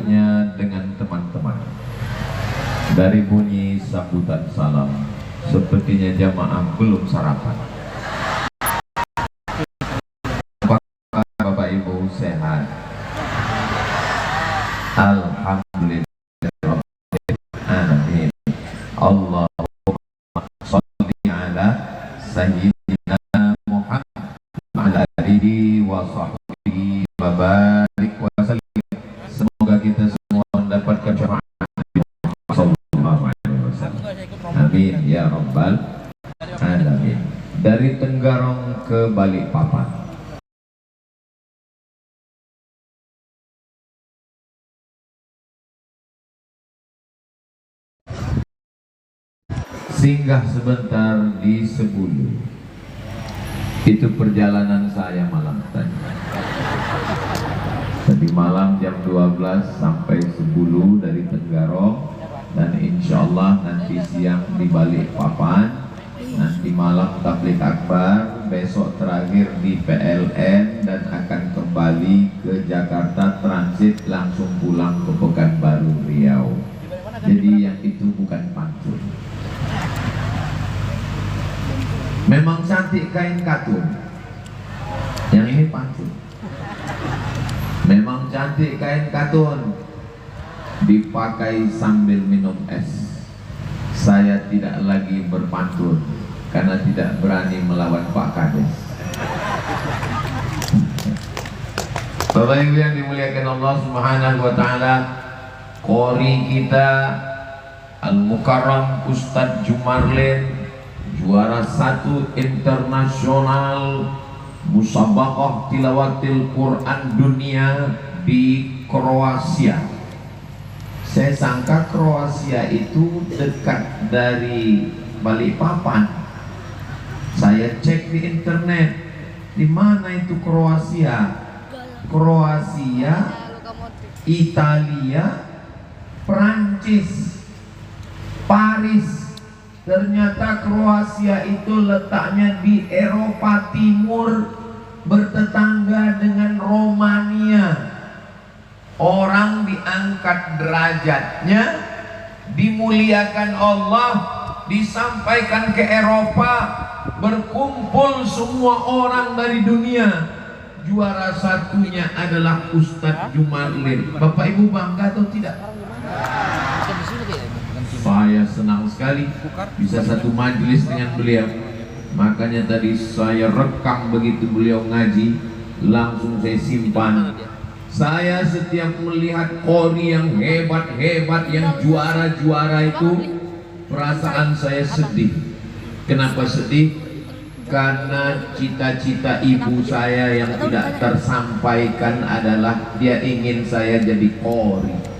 duduknya dengan teman-teman. Dari bunyi sambutan salam, sepertinya jamaah belum sarapan. Apakah Bapak Ibu sehat? Alhamdulillah. Amin. Allahumma sholli ala sayyidina Muhammad wa ala alihi wa sahbihi wa barik wa sallim. Semoga kita semua mendapatkan syafaat sallallahu alaihi wasallam. Amin ya rabbal alamin. Dari Tenggarong ke Balikpapan. Singgah sebentar di Sebulu. Itu perjalanan saya malam tadi. Tadi malam jam 12 sampai Sebulu dari Tenggarong, dan insya Allah nanti siang di Balikpapan, nanti malam tabligh akbar, besok terakhir di PLN, dan akan kembali ke Jakarta transit langsung pulang ke Pekanbaru Riau. Jadi yang itu bukan pantun. Memang cantik kain katun, yang ini pantun. Memang cantik kain katun, dipakai sambil minum es. Saya tidak lagi berpantun karena tidak berani melawan Pak Kades. Bapak Ibu yang dimuliakan Allah Subhanahu wa taala, qori kita Al-Mukarram Ustadz Jumarlin, juara 1 internasional musabaqah tilawatil Quran dunia di Kroasia. Saya sangka Kroasia itu dekat dari Balikpapan. Saya cek di internet, di mana itu Kroasia? Kroasia, Italia, Prancis, Paris. Ternyata Kroasia itu letaknya di Eropa Timur, bertetangga dengan Romania. Orang diangkat derajatnya, dimuliakan Allah, disampaikan ke Eropa, berkumpul semua orang dari dunia. Juara satunya adalah Ustadz Jumarlin. Bapak Ibu bangga atau tidak? Saya senang sekali bisa satu majelis dengan beliau. Makanya tadi saya rekam begitu beliau ngaji, langsung saya simpan. Saya setiap melihat qori yang hebat-hebat, yang juara-juara itu, perasaan saya sedih. Kenapa sedih? Karena cita-cita ibu saya yang tidak tersampaikan adalah dia ingin saya jadi qori.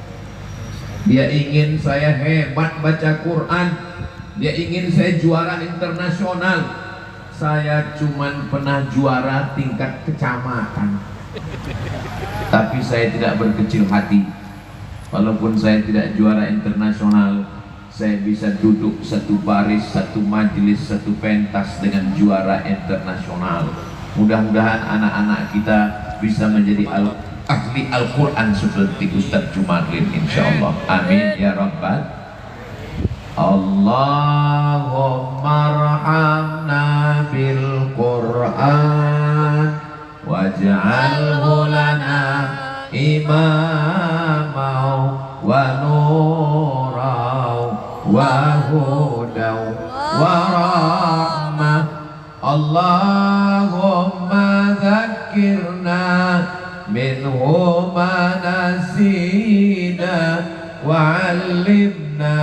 Dia ingin saya hebat baca Quran. Dia ingin saya juara internasional. Saya cuman pernah juara tingkat kecamatan. Tapi saya tidak berkecil hati. Walaupun saya tidak juara internasional, saya bisa duduk satu baris, satu majelis, satu pentas dengan juara internasional. Mudah-mudahan anak-anak kita bisa menjadi ahli Al-Quran seperti Ustadz Jumarlin, insyaallah. Amin ya rabbal. Allahumma arhamna bil Quran waj'alhu lana imama wa nuraw wa hudaw wa rahmah. Allahumma dzakirna minhu ma nasina wa'allimna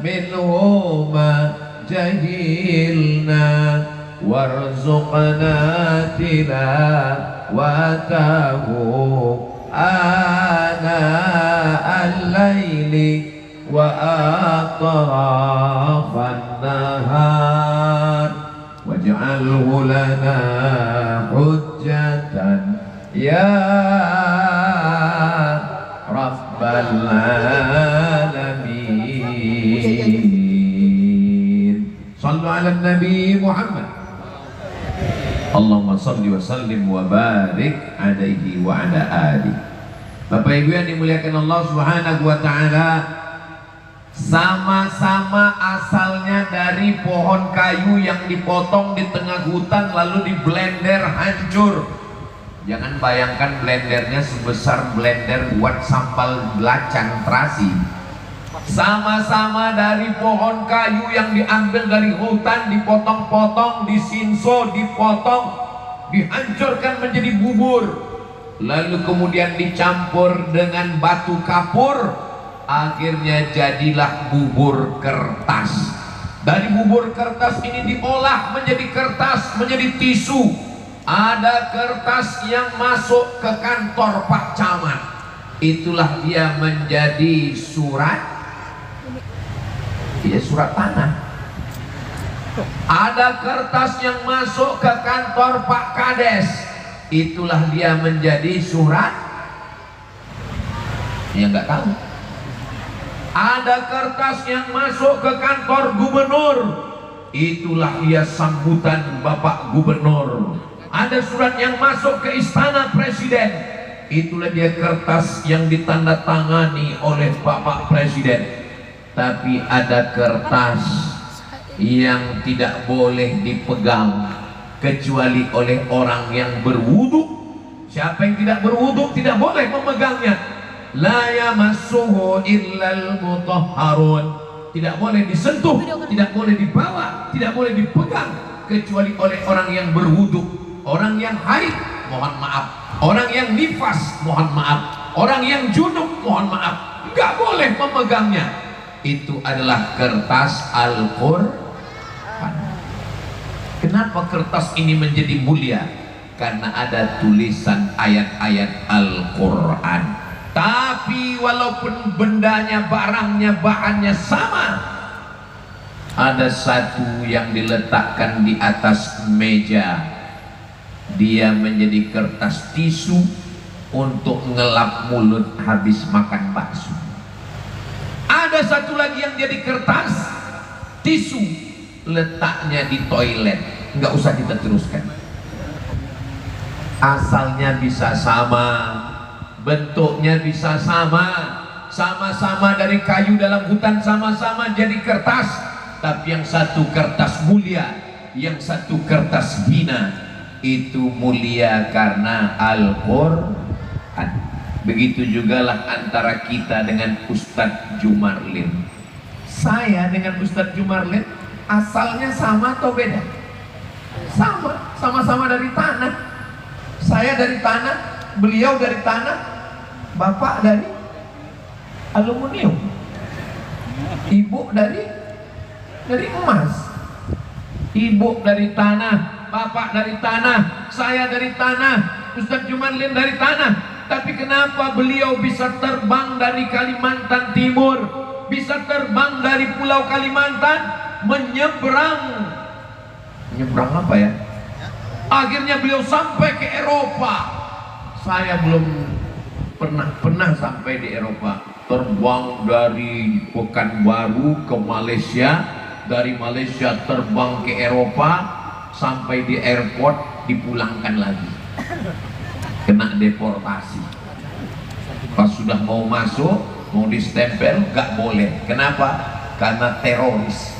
minhu ma jahilna warzuqna tilawatahu ana al-laili wa atrafan nahar waj'alhu lana hujjatan ya Rabbal Alamin. Sallu ala Nabi Muhammad. Allahumma salli wa sallim wa barik alaihi wa ala alihi. Bapak Ibu yang dimuliakan Allah Subhanahu wa taala, sama-sama asalnya dari pohon kayu yang dipotong di tengah hutan lalu di blender hancur. Jangan bayangkan blendernya sebesar blender buat sambal belacan terasi. Sama-sama dari pohon kayu yang diambil dari hutan, dipotong-potong, disinso, dipotong, dihancurkan menjadi bubur, lalu kemudian dicampur dengan batu kapur, akhirnya jadilah bubur kertas. Dari bubur kertas ini diolah menjadi kertas, menjadi tisu. Ada kertas yang masuk ke kantor Pak Camat, itulah dia menjadi surat, surat tanah. Ada kertas yang masuk ke kantor Pak Kades, itulah dia menjadi surat, ya nggak tahu. Ada kertas yang masuk ke kantor gubernur, itulah dia sambutan Bapak Gubernur. Ada surat yang masuk ke istana presiden, itulah dia kertas yang ditandatangani oleh Bapak Presiden. Tapi ada kertas yang tidak boleh dipegang kecuali oleh orang yang berwudu. Siapa yang tidak berwudu tidak boleh memegangnya. La yamassuhu illal mutahharun, tidak boleh disentuh, tidak boleh dibawa, tidak boleh dipegang kecuali oleh orang yang berwudu. Orang yang haid, mohon maaf. Orang yang nifas, mohon maaf. Orang yang junub, mohon maaf. Nggak boleh memegangnya. Itu adalah kertas Al-Quran. Kenapa kertas ini menjadi mulia? Karena ada tulisan ayat-ayat Al-Quran. Tapi walaupun bendanya, barangnya, bahannya sama, ada satu yang diletakkan di atas meja, dia menjadi kertas tisu untuk ngelap mulut habis makan bakso. Ada satu lagi yang jadi kertas tisu, letaknya di toilet. Nggak usah kita teruskan. Asalnya bisa sama, bentuknya bisa sama, sama-sama dari kayu dalam hutan, sama-sama jadi kertas. Tapi yang satu kertas mulia, yang satu kertas hina. Itu mulia karena Al-Quran. Begitu jugalah antara kita dengan Ustadz Jumarlin. Saya dengan Ustadz Jumarlin asalnya sama atau beda? Sama, sama-sama dari tanah. Saya dari tanah, beliau dari tanah, bapak dari aluminium, ibu dari emas. Ibu dari tanah, bapak dari tanah, saya dari tanah, Ustadz Jumarlin dari tanah. Tapi kenapa beliau bisa terbang dari Kalimantan Timur, bisa terbang dari Pulau Kalimantan, menyeberang apa ya? Akhirnya beliau sampai ke Eropa. Saya belum pernah sampai di Eropa. Terbang dari Pekanbaru ke Malaysia, dari Malaysia terbang ke Eropa, sampai di airport dipulangkan lagi, kena deportasi. Pas sudah mau masuk, mau distempel, gak boleh. Kenapa? Karena teroris.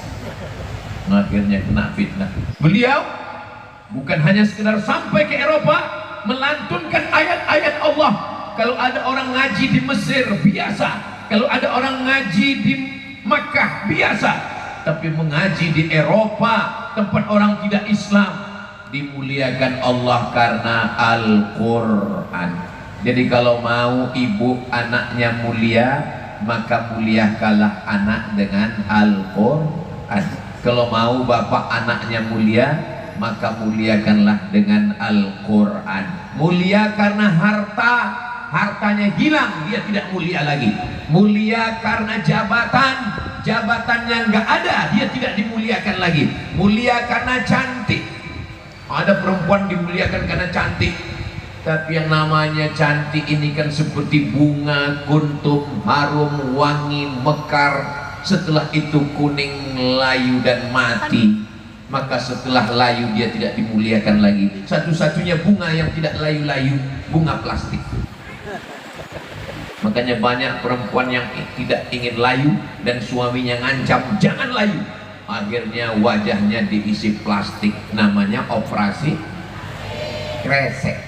Akhirnya kena fitnah. Beliau bukan hanya sekedar sampai ke Eropa melantunkan ayat-ayat Allah. Kalau ada orang ngaji di Mesir, biasa. Kalau ada orang ngaji di Makkah, biasa. Tapi mengaji di Eropa, tempat orang tidak Islam, dimuliakan Allah karena Al-Quran. Jadi kalau mau ibu anaknya mulia, maka muliakanlah anak dengan Al-Quran. Kalau mau bapak anaknya mulia, maka muliakanlah dengan Al-Quran. Mulia karena hartanya hilang, dia tidak mulia lagi. Mulia karena jabatannya nggak ada, dia tidak dimuliakan lagi. Mulia karena cantik. Ada perempuan dimuliakan karena cantik. Tapi yang namanya cantik ini kan seperti bunga kuntum, harum, wangi, mekar. Setelah itu kuning, layu dan mati. Maka setelah layu dia tidak dimuliakan lagi. Satu-satunya bunga yang tidak layu-layu, bunga plastik. Makanya banyak perempuan yang tidak ingin layu dan suaminya ngancam jangan layu. Akhirnya wajahnya diisi plastik, namanya operasi kresek.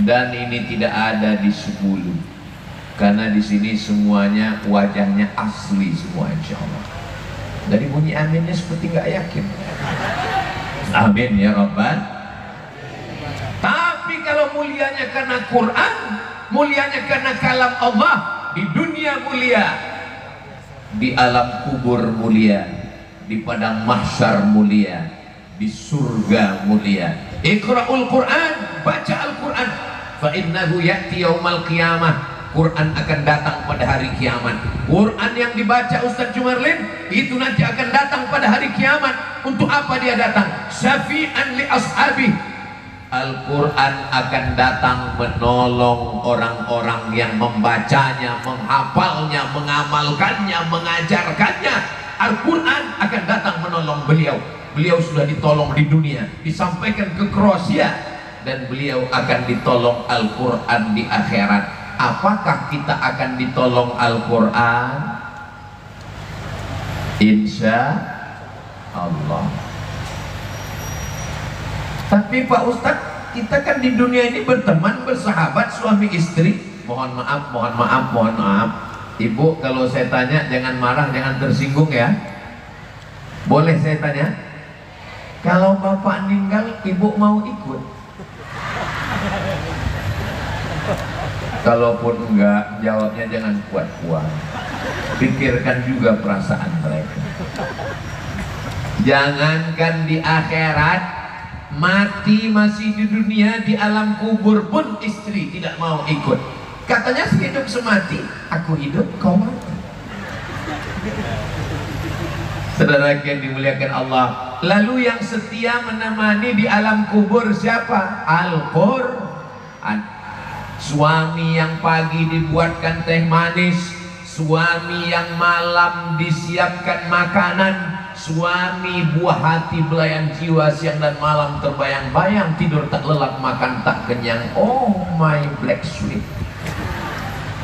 Dan ini tidak ada di 10, karena di sini semuanya wajahnya asli semua, insya Allah. Dari bunyi aminnya seperti nggak yakin. Amin ya Rabbal. Tapi kalau mulianya karena Quran, mulianya karena kalam Allah, di dunia mulia, di alam kubur mulia, di padang mahsyar mulia, di surga mulia. Iqra'ul Quran, baca Al-Quran, fa innahu ya'ti yaumal qiyamah. Quran akan datang pada hari kiamat. Quran yang dibaca Ustaz Jumarlin itu nanti akan datang pada hari kiamat. Untuk apa dia datang? Syafi'an li ashabi. Al-Quran akan datang menolong orang-orang yang membacanya, menghafalnya, mengamalkannya, mengajarkannya. Al-Quran akan datang menolong beliau. Beliau sudah ditolong di dunia, disampaikan ke Kroasia, dan beliau akan ditolong Al-Quran di akhirat. Apakah kita akan ditolong Al-Quran? Insya Allah. Tapi Pak Ustadz, kita kan di dunia ini berteman, bersahabat, suami istri. Mohon maaf, mohon maaf, mohon maaf. Ibu, kalau saya tanya jangan marah, jangan tersinggung ya. Boleh saya tanya? Kalau bapak meninggal, ibu mau ikut? Kalaupun enggak, jawabnya jangan kuat-kuat. Pikirkan juga perasaan mereka. Jangankan di akhirat, mati masih di dunia, di alam kubur pun istri tidak mau ikut. Katanya hidup semati, aku hidup, kau mati. Saudara yang dimuliakan Allah, lalu yang setia menemani di alam kubur siapa? Al-Quran. Suami yang pagi dibuatkan teh manis, suami yang malam disiapkan makanan, suami buah hati belayan jiwa, siang dan malam terbayang-bayang, tidur tak lelap, makan tak kenyang. Oh my black sweet.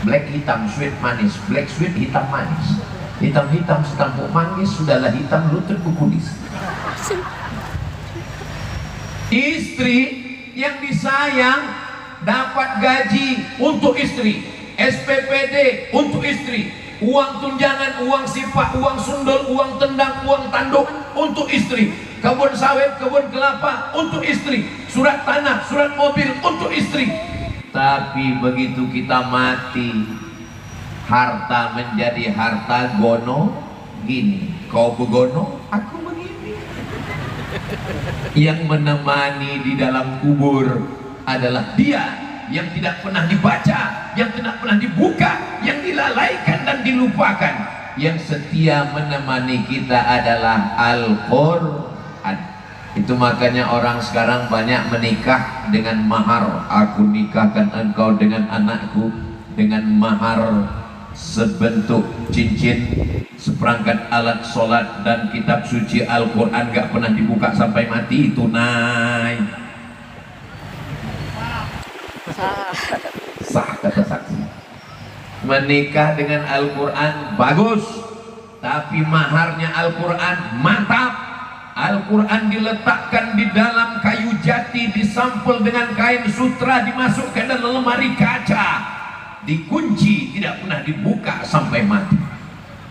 Black hitam, sweet manis. Black sweet hitam manis. Hitam-hitam setampuk manis, sudahlah hitam lutut kukulis. Istri yang disayang dapat gaji untuk istri, SPPD untuk istri, uang tunjangan, uang sifat, uang sundul, uang tendang, uang tanduk untuk istri, kebun sawit, kebun kelapa untuk istri, surat tanah, surat mobil untuk istri. Tapi begitu kita mati, harta menjadi harta gono gini, kau begono, aku begini. Yang menemani di dalam kubur adalah dia yang tidak pernah dibaca, yang tidak pernah dibuka, yang dilalaikan dan dilupakan. Yang setia menemani kita adalah Al-Quran. Itu makanya orang sekarang banyak menikah dengan mahar. Aku nikahkan engkau dengan anakku dengan mahar sebentuk cincin, seperangkat alat sholat, dan kitab suci Al-Quran gak pernah dibuka sampai mati. Tunai. Sah kata saksi. Menikah dengan Al-Quran bagus, tapi maharnya Al-Quran mantap. Al-Quran diletakkan di dalam kayu jati, disampul dengan kain sutra, dimasukkan dalam lemari kaca, dikunci, tidak pernah dibuka sampai mati.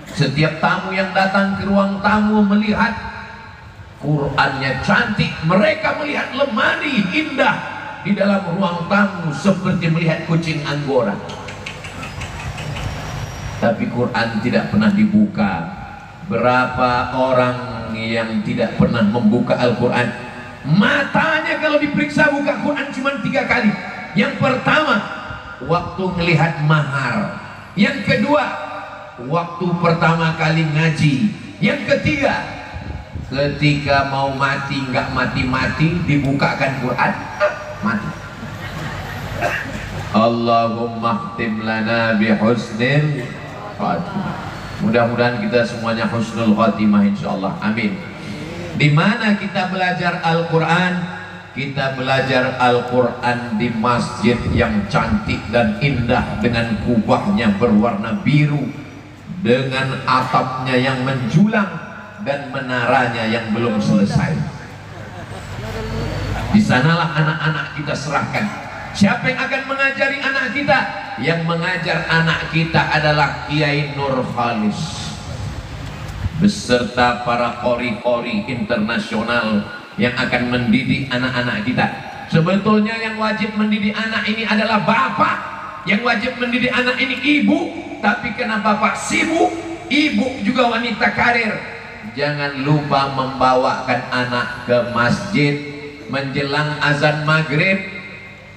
Setiap tamu yang datang ke ruang tamu melihat Qurannya cantik, mereka melihat lemari indah di dalam ruang tamu seperti melihat kucing Anggora. Tapi Quran tidak pernah dibuka. Berapa orang yang tidak pernah membuka Al-Quran? Matanya kalau diperiksa buka Quran cuma 3 kali. Yang pertama, waktu melihat mahar. Yang kedua, waktu pertama kali ngaji. Yang ketiga, ketika mau mati nggak mati-mati dibukakan Quran, mati. Allahumma khtim lana bi husnil khatimah. Mudah-mudahan kita semuanya husnul khatimah insyaallah. Amin. Di mana kita belajar Al-Quran? kita belajar Al-Quran di masjid yang cantik dan indah dengan kubahnya berwarna biru, dengan atapnya yang menjulang dan menaranya yang belum selesai. Di sanalah anak-anak kita serahkan. Siapa yang akan mengajari anak kita? Yang mengajar anak kita adalah Kiai Nur Khalis beserta para qori-qori internasional yang akan mendidik anak-anak kita. Sebetulnya yang wajib mendidik anak ini adalah bapak, yang wajib mendidik anak ini ibu. Tapi karena bapak sibuk, ibu juga wanita karir, jangan lupa membawakan anak ke masjid menjelang azan maghrib.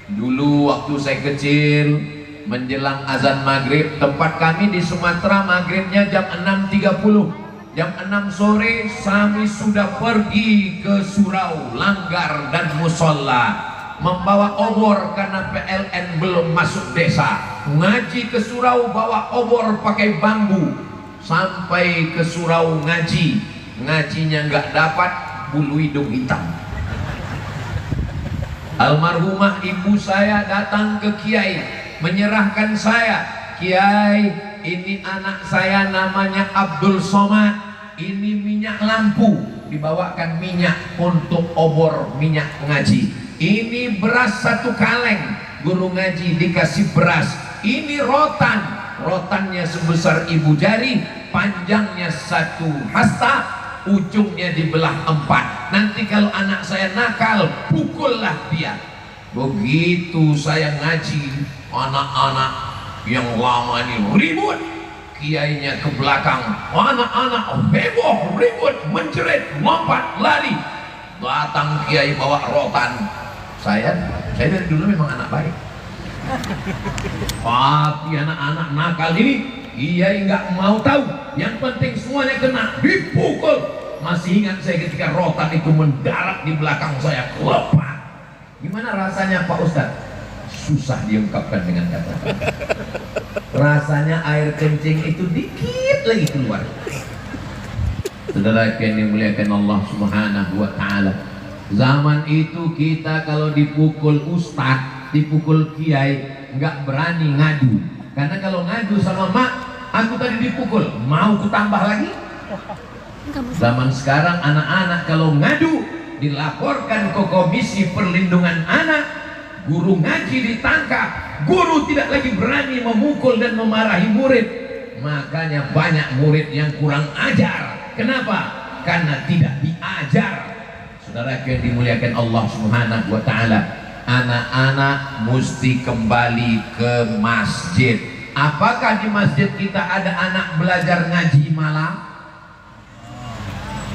Dulu waktu saya kecil, menjelang azan maghrib, tempat kami di Sumatera maghribnya jam 6.30. Jam 6 sore kami sudah pergi ke surau, langgar dan musola, membawa obor karena PLN belum masuk desa. Ngaji ke surau bawa obor pakai bambu, sampai ke surau ngaji, ngajinya nggak dapat, bulu hidung hitam. Almarhumah ibu saya datang ke Kiai menyerahkan saya, Kiai, ini anak saya namanya Abdul Somad, ini minyak lampu, dibawakan minyak untuk obor minyak ngaji. Ini beras 1 kaleng, guru ngaji dikasih beras. Ini rotan, rotannya sebesar ibu jari, panjangnya 1 hasta, ujungnya dibelah 4. Nanti kalau anak saya nakal, pukullah dia. Begitu saya ngaji, anak-anak yang lama ini ribut, kiainya ke belakang, anak-anak heboh, ribut, menjerit, lompat, lari. Datang kiai bawa rotan. Saya dari dulu memang anak baik, tapi anak-anak nakal ini kiai nggak mau tahu. Yang penting semuanya kena, dipukul. Masih ingat saya ketika rotan itu mendarat di belakang saya, kelepak. Gimana rasanya Pak Ustadz? Susah diungkapkan dengan kata. Rasanya air kencing itu dikit lagi keluar. Saudara yang dimuliakan Allah Subhanahu wa Ta'ala, zaman itu kita kalau dipukul ustadz, dipukul kiai, nggak berani ngadu. Karena kalau ngadu sama mak, aku tadi dipukul, mau kutambah lagi? Zaman sekarang anak-anak kalau ngadu dilaporkan ke Komisi Perlindungan Anak, guru ngaji ditangkap, guru tidak lagi berani memukul dan memarahi murid. Makanya banyak murid yang kurang ajar. Kenapa? Karena tidak diajar. Saudara yang dimuliakan Allah Subhanahu wa Ta'ala, anak-anak mesti kembali ke masjid. Apakah di masjid kita ada anak belajar ngaji malam?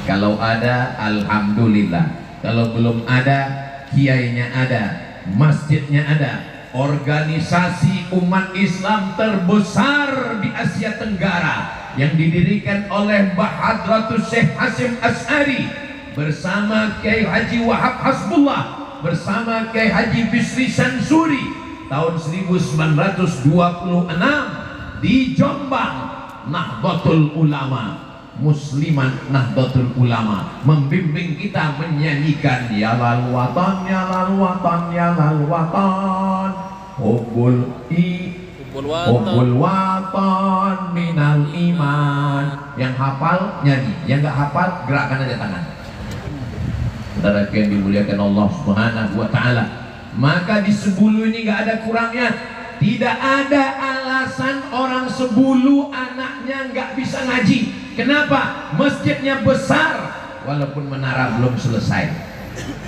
Kalau ada, alhamdulillah. Kalau belum ada, kiainya ada, masjidnya ada. Organisasi umat Islam terbesar di Asia Tenggara yang didirikan oleh Mbah Hadratus Syekh Hasyim Asy'ari bersama Kiai Haji Wahab Hasbullah, bersama Kiai Haji Bisri Sansuri tahun 1926 di Jombang. Nahdlatul Ulama, Musliman Nahdlatul Ulama membimbing kita menyanyikan ya lal watan, ya lal watan, ya lal watan, hubbul watan minal iman. Yang hafal nyanyi, yang nggak hafal gerakkan aja tangan. Saudara yang dimuliakan Allah Subhanahu wa Ta'ala, maka di Sebulu ini nggak ada kurangnya. Tidak ada alasan orang Sebulu anaknya nggak bisa ngaji. Kenapa? Masjidnya besar, walaupun menara belum selesai.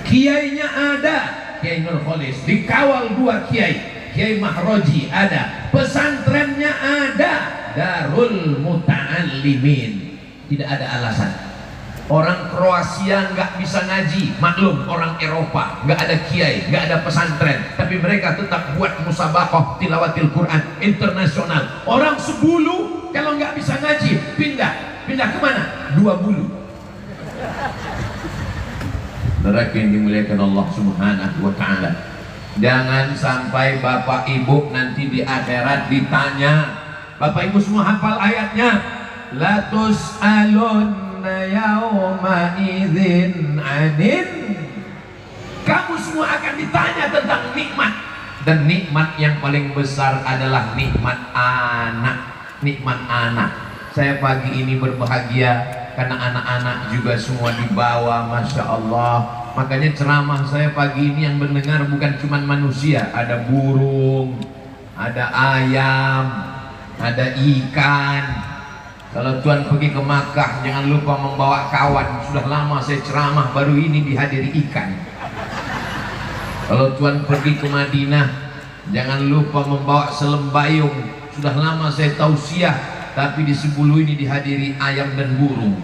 Kiainya ada, Kiai Nur Khalis, dikawal 2 kiai, Kiai Mahroji ada, pesantrennya ada, Darul Muta'allimin. Tidak ada alasan. Orang Kroasia nggak bisa ngaji, maklum orang Eropa, nggak ada kiai, nggak ada pesantren, tapi mereka tetap buat musabaqah tilawatil Quran internasional. Orang Sebulu kalau nggak bisa ngaji, pindah kemana? 2 Bulu. Saudara yang dimuliakan Allah Subhanahu wa Ta'ala, jangan sampai bapak ibu nanti di akhirat ditanya. Bapak ibu semua hafal ayatnya, la tus'alunna yawma idzin 'anil Kamu semua akan ditanya tentang nikmat. Dan nikmat yang paling besar adalah nikmat anak. Nikmat anak. Saya pagi ini berbahagia karena anak-anak juga semua dibawa, Masya Allah. Makanya ceramah saya pagi ini yang mendengar bukan cuma manusia, ada burung, ada ayam, ada ikan. Kalau Tuhan pergi ke Makkah, jangan lupa membawa kawan. Sudah lama saya ceramah, baru ini dihadiri ikan. Kalau Tuhan pergi ke Madinah, jangan lupa membawa selembayung. Sudah lama saya tausiah, tapi di 10 ini dihadiri ayam dan burung.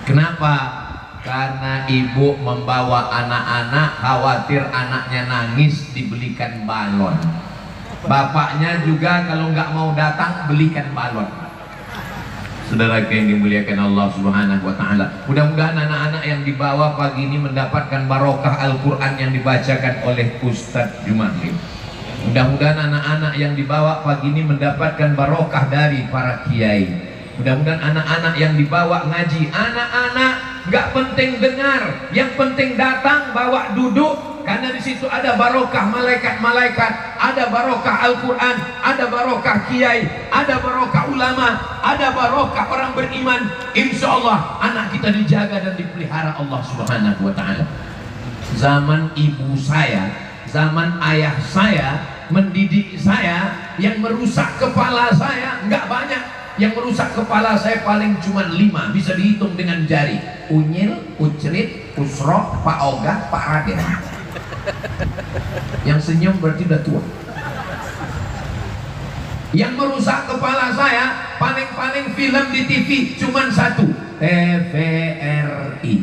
Kenapa? Karena ibu membawa anak-anak, khawatir anaknya nangis, dibelikan balon. Bapaknya juga kalau nggak mau datang, belikan balon. Saudara yang dimuliakan Allah Subhanahu wa Ta'ala, mudah-mudahan anak-anak yang dibawa pagi ini mendapatkan barokah Al-Quran yang dibacakan oleh Ustadz Jumalim. Mudah-mudahan anak-anak yang dibawa pagi ini mendapatkan barokah dari para kiai. Mudah-mudahan anak-anak yang dibawa ngaji, anak-anak nggak penting dengar, yang penting datang, bawa duduk, karena di situ ada barokah malaikat-malaikat, ada barokah Al-Quran, ada barokah kiai, ada barokah ulama, ada barokah orang beriman. Insya Allah anak kita dijaga dan dipelihara Allah Subhanahu wa Ta'ala. Zaman ibu saya, zaman ayah saya mendidik saya, yang merusak kepala saya nggak banyak. Yang merusak kepala saya paling cuma 5, bisa dihitung dengan jari. Unyil, Ucrit, Usro, Pak Oga, Pak Raden. Yang senyum berarti udah tua. Yang merusak kepala saya paling-paling film di TV cuma 1, TVRI.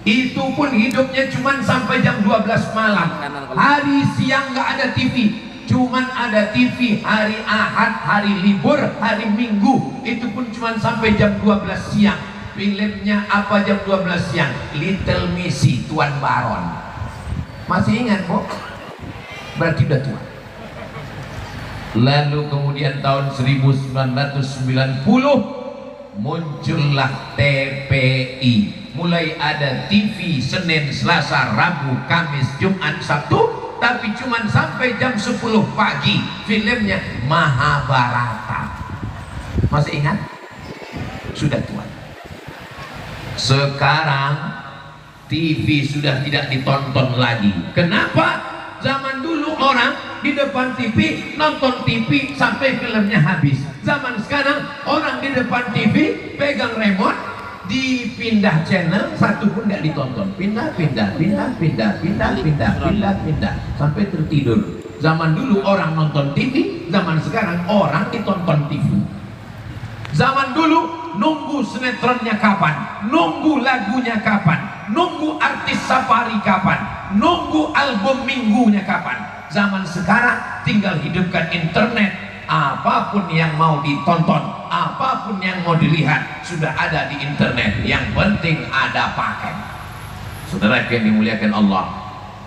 Itu pun hidupnya cuma sampai jam 12 malam. Hari siang nggak ada TV, cuman ada TV hari Ahad, hari libur, hari Minggu. Itu pun cuma sampai jam 12 siang. Filmnya apa jam 12 siang? Little Missy, Tuan Baron. Masih ingat, Bu? Berarti udah tua. Lalu kemudian tahun 1990 muncullah TPI. Mulai ada TV Senin, Selasa, Rabu, Kamis, Jumat, Sabtu, tapi cuman sampai jam 10 pagi. Filmnya Mahabharata. Masih ingat? Sudah tua. Sekarang TV sudah tidak ditonton lagi. Kenapa? Zaman dulu orang di depan TV nonton TV sampai filmnya habis. Zaman sekarang orang di depan TV pegang remote, dipindah channel, satu pun nggak ditonton. Pindah sampai tertidur. Zaman dulu orang nonton TV, zaman sekarang orang ditonton TV. Zaman dulu nunggu sinetronnya kapan, nunggu lagunya kapan, nunggu artis safari kapan, nunggu album minggunya kapan. Zaman sekarang tinggal hidupkan internet, apapun yang mau ditonton, apapun yang mau dilihat sudah ada di internet. Yang penting ada paket. Saudara yang dimuliakan Allah,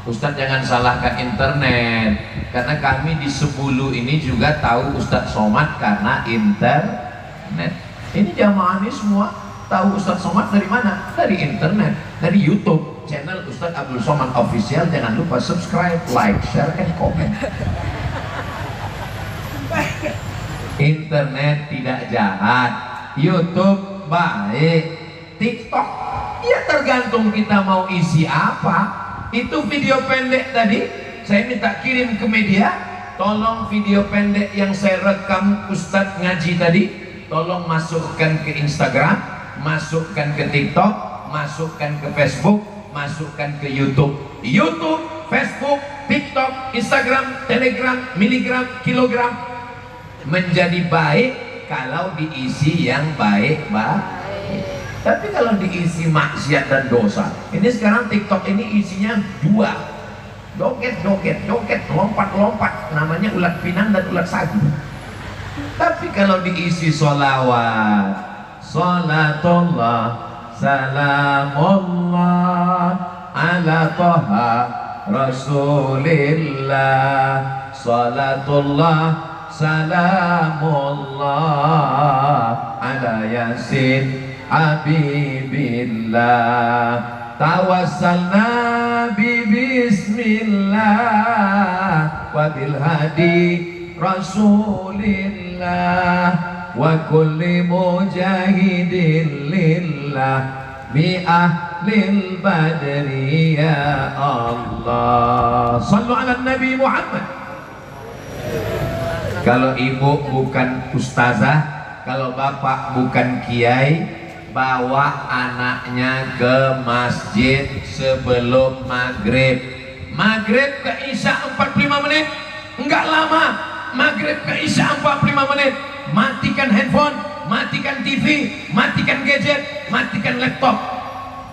Ustadz jangan salahkan internet, karena kami di Sebulu ini juga tahu Ustadz Somad karena internet. Ini jamaah ini semua tahu Ustadz Somad dari mana? Dari internet, dari YouTube channel Ustadz Abdul Somad Official. Jangan lupa subscribe, like, share, and comment. Internet tidak jahat, YouTube baik, TikTok ya tergantung kita mau isi apa. Itu video pendek tadi saya minta kirim ke media, tolong video pendek yang saya rekam Ustadz ngaji tadi, tolong masukkan ke Instagram, masukkan ke TikTok, masukkan ke Facebook, masukkan ke YouTube. YouTube, Facebook, TikTok, Instagram, Telegram, miligram, kilogram menjadi baik kalau diisi yang baik-baik. Tapi kalau diisi maksiat dan dosa, ini sekarang TikTok ini isinya 2, joget, lompat, namanya ulat pinang dan ulat sagu. Tapi kalau diisi sholawat, sholatullah, salamullah ala toha rasulillah, sholatullah, salamullah ala yasin habibillah, tawassalna bismillah wa bil hadi rasulillah wa kulli mujahidin lillah bi ahlil badri ya Allah. Sallu ala Nabi Muhammad. Kalau ibu bukan ustazah, kalau bapak bukan kiai, bawa anaknya ke masjid sebelum maghrib. Maghrib ke isya 45 menit, enggak lama. Maghrib ke isya 45 menit, matikan handphone, matikan TV, matikan gadget, matikan laptop.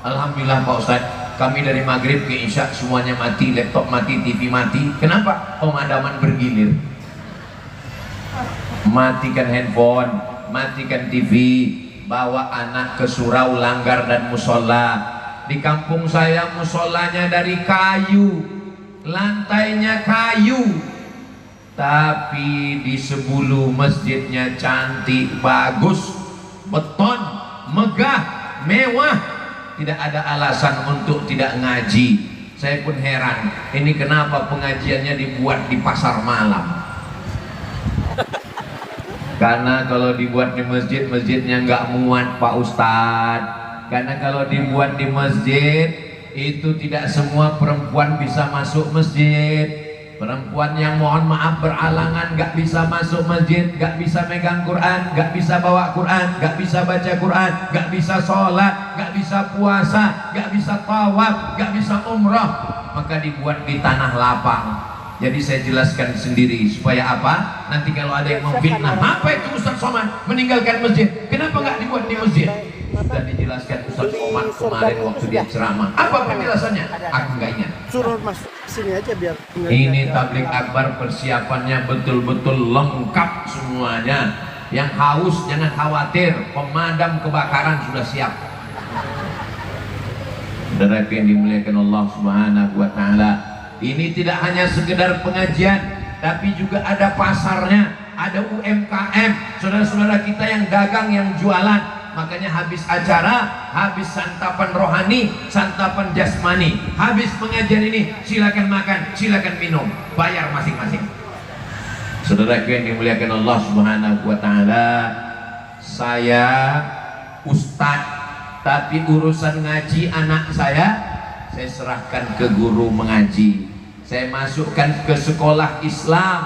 Alhamdulillah Pak Ustadz, kami dari maghrib ke isya semuanya mati, laptop mati, TV mati. Kenapa? Pemadaman bergilir. Matikan handphone, matikan TV, bawa anak ke surau, langgar dan musola. Di kampung saya musolanya dari kayu, lantainya kayu, tapi di sebulu masjidnya cantik, bagus, beton, megah, mewah. Tidak ada alasan untuk tidak ngaji. Saya pun heran, ini kenapa pengajiannya dibuat di pasar malam? Karena kalau dibuat di masjid, masjidnya nggak muat Pak Ustadz. Karena kalau dibuat di masjid, itu tidak semua perempuan bisa masuk masjid. Perempuan yang mohon maaf beralangan nggak bisa masuk masjid, nggak bisa megang Quran, nggak bisa bawa Quran, nggak bisa baca Quran, nggak bisa sholat, nggak bisa puasa, nggak bisa tawaf, nggak bisa umrah. Maka dibuat di tanah lapang. Jadi saya jelaskan sendiri supaya apa? Nanti kalau ada yang memfitnah, apa itu Ustaz Somad meninggalkan masjid? Kenapa nggak dibuat di masjid? Sudah dijelaskan Ustaz Somad kemarin waktu dia ceramah. Apa penjelasannya? Aku nggak ingat. Suruh masuk sini aja biar. Ini tablik akbar persiapannya betul-betul lengkap semuanya. Yang haus jangan khawatir, pemadam kebakaran sudah siap. Saudara yang dimuliakan Allah Subhanahu wa taala. Ini tidak hanya sekedar pengajian, tapi juga ada pasarnya, ada UMKM, saudara-saudara kita yang dagang, yang jualan. Makanya habis acara, habis santapan rohani, santapan jasmani, habis pengajian ini, silakan makan, silakan minum, bayar masing-masing. Saudara yang dimuliakan Allah Subhanahu wa taala, saya ustadz, tapi urusan ngaji anak saya serahkan ke guru mengaji. Saya masukkan ke sekolah Islam.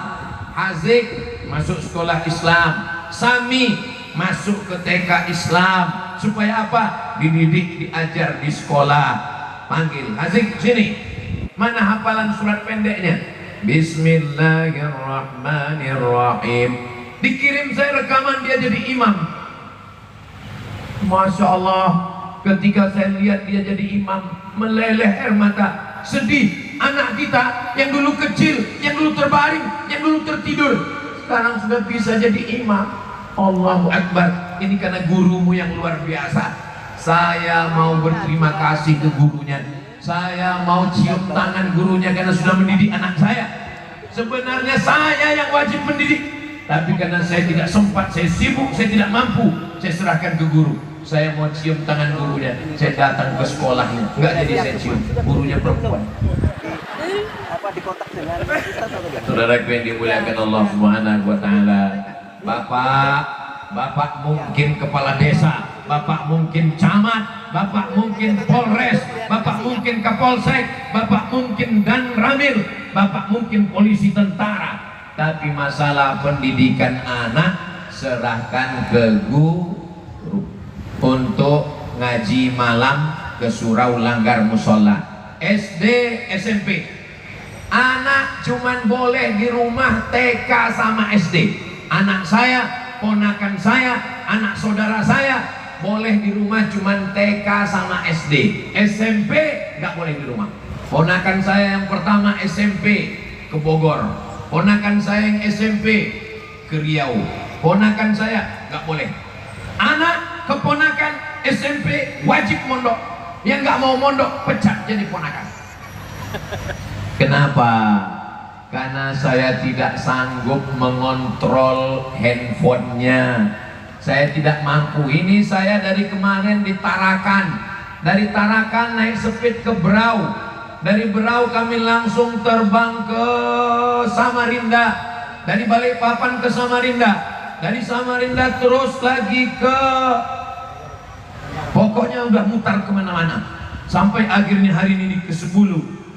Hazik masuk sekolah Islam. Sami masuk ke TK Islam. Supaya apa? Dididik, diajar di sekolah. Panggil Hazik sini. Mana hafalan surat pendeknya? Bismillahirrahmanirrahim. Dikirim saya rekaman dia jadi imam. Masya Allah, ketika saya lihat dia jadi imam, meleleh air mata, sedih. Anak kita yang dulu kecil, yang dulu terbaring, yang dulu tertidur, sekarang sudah bisa jadi imam. Allahu Akbar. Ini karena gurumu yang luar biasa. Saya mau berterima kasih ke gurunya. Saya mau cium tangan gurunya karena sudah mendidik anak saya. Sebenarnya saya yang wajib mendidik, tapi karena saya tidak sempat, saya sibuk, saya tidak mampu, saya serahkan ke guru. Saya mau cium tangan gurunya, saya datang ke sekolahnya, enggak jadi saya cium, gurunya perempuan. Saudara yang dimuliakan Allah Subhanahu wa taala, Bapak mungkin kepala desa, Bapak mungkin camat, Bapak mungkin polres, Bapak mungkin kapolsek, Bapak mungkin danramil, Bapak mungkin polisi tentara, tapi masalah pendidikan anak serahkan ke guru. Untuk ngaji malam ke surau, langgar, musola. SD, SMP, anak cuman boleh di rumah TK sama SD. Anak saya, ponakan saya, anak saudara saya boleh di rumah cuman TK sama SD. SMP nggak boleh di rumah. Ponakan saya yang pertama SMP ke Bogor, ponakan saya yang SMP ke Riau, ponakan saya nggak boleh. Anak keponakan SMP wajib mondok, yang nggak mau mondok pecat jadi ponakan. Kenapa? Karena saya tidak sanggup mengontrol handphonenya. Saya tidak mampu. Ini saya dari kemarin di Tarakan, dari Tarakan naik speed ke Berau, Dari Berau kami langsung terbang ke Samarinda, dari Balikpapan ke Samarinda, dari Samarinda terus lagi ke, pokoknya udah mutar kemana-mana sampai akhirnya hari ini ke 10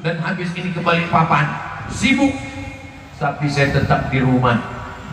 dan habis ini ke Balikpapan. Sibuk, tapi saya tetap di rumah.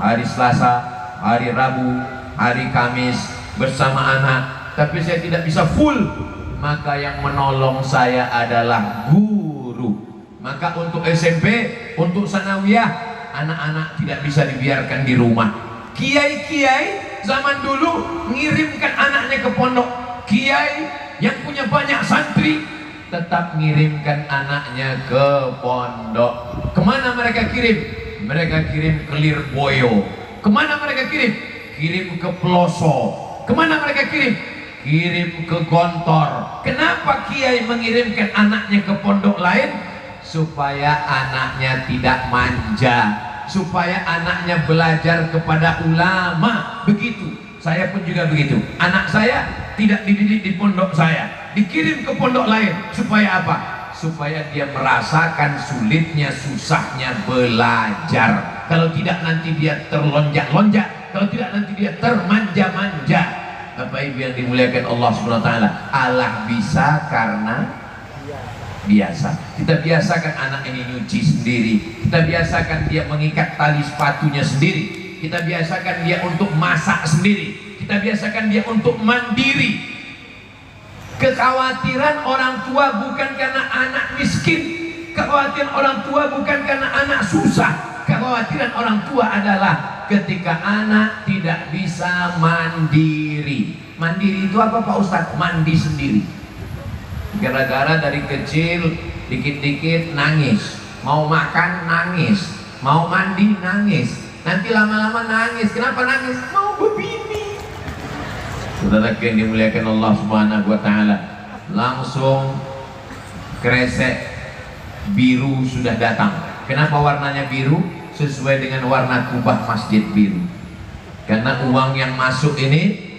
Hari Selasa, hari Rabu, hari Kamis bersama anak, tapi saya tidak bisa full. Maka yang menolong saya adalah guru. Maka untuk SMP, untuk sanawiyah, anak-anak tidak bisa dibiarkan di rumah. Kiai-kiai zaman dulu ngirimkan anaknya ke pondok. Kiai yang punya banyak santri tetap ngirimkan anaknya ke pondok. Kemana mereka kirim? Mereka kirim ke Lirboyo. Kemana mereka kirim? Kirim ke Peloso. Kemana mereka kirim? Kirim ke Gontor. Kenapa kiai mengirimkan anaknya ke pondok lain? Supaya anaknya tidak manja, supaya anaknya belajar kepada ulama. Begitu, saya pun juga begitu. Anak saya tidak dididik di pondok saya, dikirim ke pondok lain. Supaya apa? Supaya dia merasakan sulitnya, susahnya belajar. Kalau tidak nanti dia terlonjak-lonjak, kalau tidak nanti dia termanja-manja. Bapak Ibu yang dimuliakan Allah SWT, Allah bisa karena biasa. Kita biasakan anak ini nyuci sendiri, kita biasakan dia mengikat tali sepatunya sendiri, kita biasakan dia untuk masak sendiri, kita biasakan dia untuk mandiri. Kekhawatiran orang tua bukan karena anak miskin, kekhawatiran orang tua bukan karena anak susah, kekhawatiran orang tua adalah ketika anak tidak bisa mandiri. Mandiri itu apa Pak Ustadz? Mandi sendiri. Gara-gara dari kecil dikit-dikit nangis, mau makan nangis, mau mandi nangis, nanti lama-lama nangis. Kenapa nangis? Mau berbini. Saudara yang dimuliakan Allah Subhanahu wa Ta'ala, langsung kresek biru sudah datang. Kenapa warnanya biru? Sesuai dengan warna kubah masjid biru. Karena uang yang masuk ini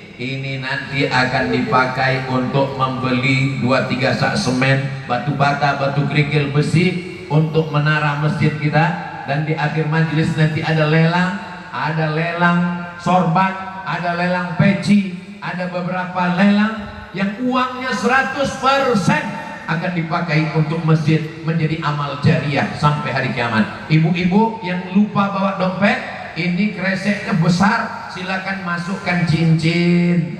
nanti akan dipakai untuk membeli 2-3 sak semen, batu bata, batu kerikil, besi untuk menara masjid kita. Dan di akhir majelis nanti ada lelang sorban, ada lelang peci, ada beberapa lelang yang uangnya 100% akan dipakai untuk masjid menjadi amal jariah sampai hari kiamat. Ibu-ibu yang lupa bawa dompet, ini kreseknya besar, silakan masukkan cincin,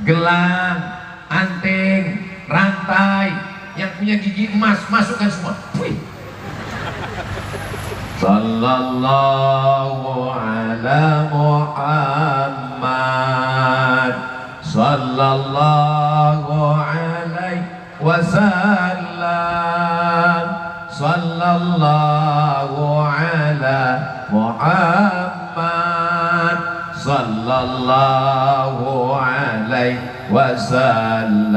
gelang, anting, rantai, yang punya gigi emas masukkan semua. Wih. Sallallahu ala Muhammad, sallallahu alaihi wasallam, sallallahu ala Muhammad, sallallahu alaihi wasallam.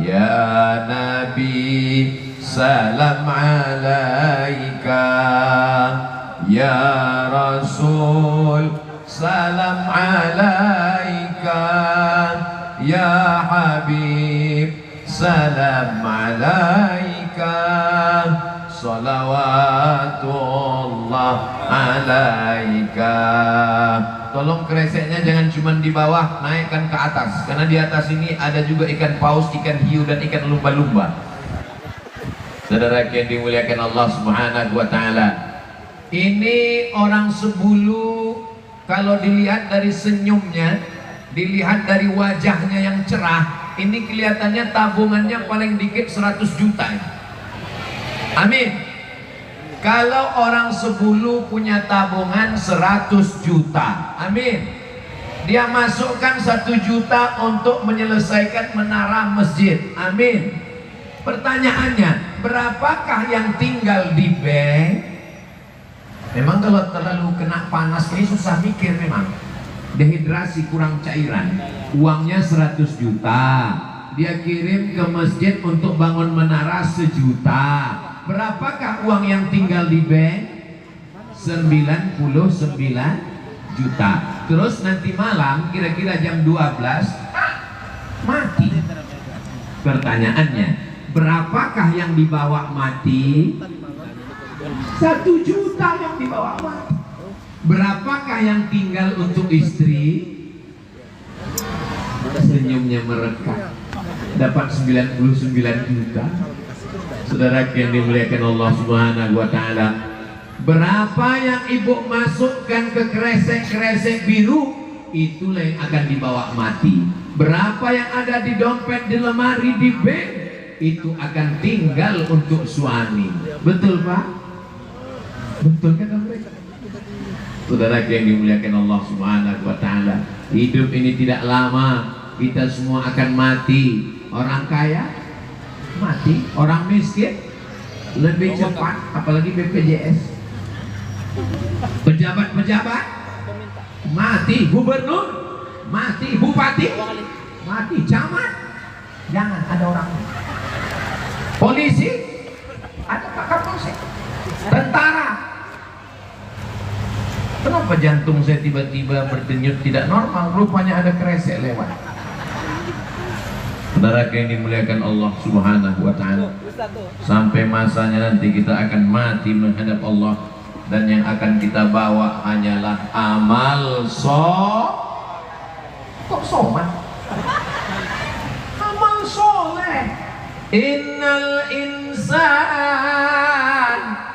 Ya Nabi, salam alaika. Ya Rasul, salam alaika. Ya Habib, salam alaika. Salawatullah alaika. Tolong kreseknya jangan cuma di bawah, naikkan ke atas, karena di atas ini ada juga ikan paus, ikan hiu, dan ikan lumba-lumba. Saudara yang dimuliakan Allah Subhanahu wa Ta'ala, ini orang Sebulu, kalau dilihat dari senyumnya, dilihat dari wajahnya yang cerah, ini kelihatannya tabungannya paling dikit 100 juta. Amin. Kalau orang Sebulu punya tabungan 100 juta, amin, dia masukkan 1 juta untuk menyelesaikan menara masjid, amin. Pertanyaannya, berapakah yang tinggal di bank? Memang kalau terlalu kena panas ini susah mikir, memang dehidrasi, kurang cairan. Uangnya 100 juta, dia kirim ke masjid untuk bangun menara 1 juta. Berapakah uang yang tinggal di bank? 99 juta. Terus nanti malam kira-kira jam 12 mati. Pertanyaannya, Berapakah yang dibawa mati? 1 juta yang dibawa mati. Berapakah yang tinggal untuk istri? Senyumnya merekah, dapat 99 juta. Saudara yang dimuliakan Allah Subhanahu wa Ta'ala, berapa yang ibu masukkan ke kresek-kresek biru, itulah yang akan dibawa mati. Berapa yang ada di dompet, di lemari, di bank, itu akan tinggal untuk suami. Betul Pak? Betul kan mereka? Saudara yang dimuliakan Allah Subhanahu wa Ta'ala, hidup ini tidak lama, kita semua akan mati. Orang kaya mati, orang miskin lebih cepat, apalagi BPJS. Pejabat-pejabat mati, gubernur mati, bupati mati, camat jangan ada orang, polisi ada Pak Kapolsek, tentara. Kenapa jantung saya tiba-tiba berdenyut tidak normal? Rupanya ada kresek lewat. Saudara yang dimuliakan Allah Subhanahu wa Ta'ala, sampai masanya nanti kita akan mati menghadap Allah, dan yang akan kita bawa hanyalah amal kok soman? Amal soleh. Innal insan,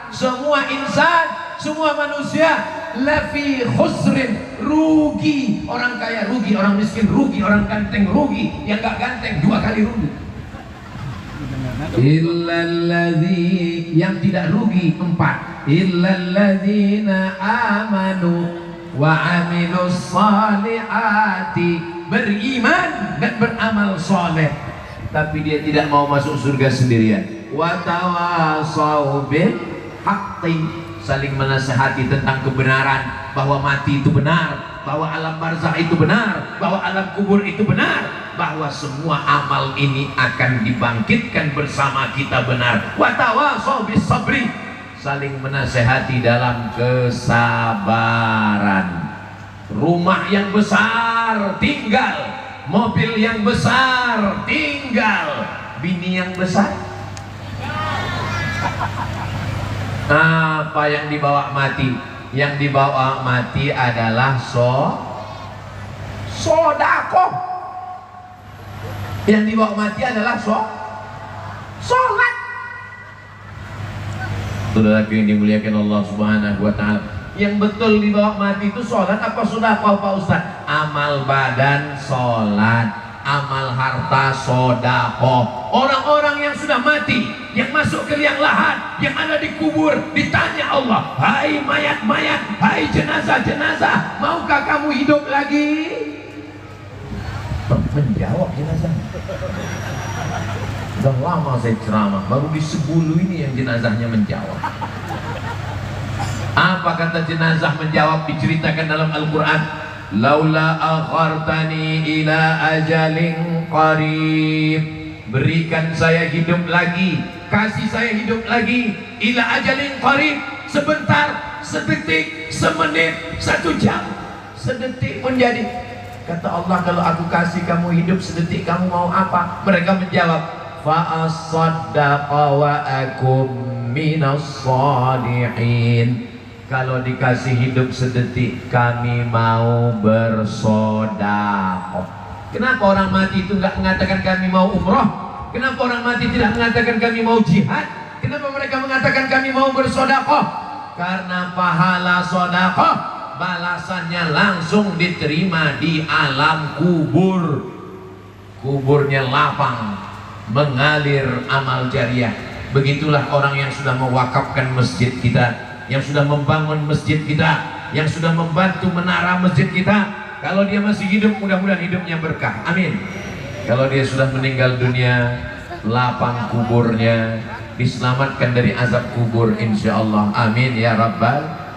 semua insan, semua manusia lafi khusrin, rugi. Orang kaya rugi, orang miskin rugi, orang ganteng rugi, yang gak ganteng 2 kali rugi. Illalladzi, yang tidak rugi 4. Illalladzina amanu wa amilus salihati, beriman dan beramal soleh, tapi dia tidak mau masuk surga sendirian. Wa tawasau bil haqqi, saling menasihati tentang kebenaran, bahwa mati itu benar, bahwa alam barzakh itu benar, bahwa alam kubur itu benar, bahwa semua amal ini akan dibangkitkan bersama kita benar. Wa tawasau bis sabri, saling menasihati dalam kesabaran. Rumah yang besar tinggal, mobil yang besar tinggal, bini yang besar. Apa yang dibawa mati? Yang dibawa mati adalah sodakoh. Yang dibawa mati adalah sholat. Saudara yang dimuliakan Allah Subhanahu wa Ta'ala, yang betul dibawa mati itu sholat apa sodakoh Pak Ustaz? Amal badan sholat, amal harta sodakoh. Orang-orang yang sudah mati, yang masuk ke liang lahat, yang ada di kubur, ditanya Allah, hai mayat-mayat, hai jenazah-jenazah, maukah kamu hidup lagi? Menjawab jenazah. Sudah lama saya ceramah, baru di Sebulu ini yang jenazahnya menjawab. Apa kata jenazah menjawab? Diceritakan dalam Al-Quran, laula akhartani ila ajalin qarib, berikan saya hidup lagi, kasih saya hidup lagi, ila ajalin qarib, sebentar, sedetik, semenit, 1 jam, sedetik pun jadi. Kata Allah, kalau aku kasih kamu hidup sedetik, kamu mau apa? Mereka menjawab, fa asaddaqa wa akum minas shalihin. Kalau dikasih hidup sedetik, kami mau bersedekah. Kenapa orang mati itu nggak mengatakan kami mau umroh? Kenapa orang mati tidak mengatakan kami mau jihad? Kenapa mereka mengatakan kami mau bersedekah? Karena pahala sedekah balasannya langsung diterima di alam kubur. Kuburnya lapang, mengalir amal jariah. Begitulah orang yang sudah mewakafkan masjid kita, yang sudah membangun masjid kita, yang sudah membantu menara masjid kita. Kalau dia masih hidup, mudah-mudahan hidupnya berkah, amin. Kalau dia sudah meninggal dunia, lapang kuburnya, diselamatkan dari azab kubur, insya Allah, amin ya rabbal.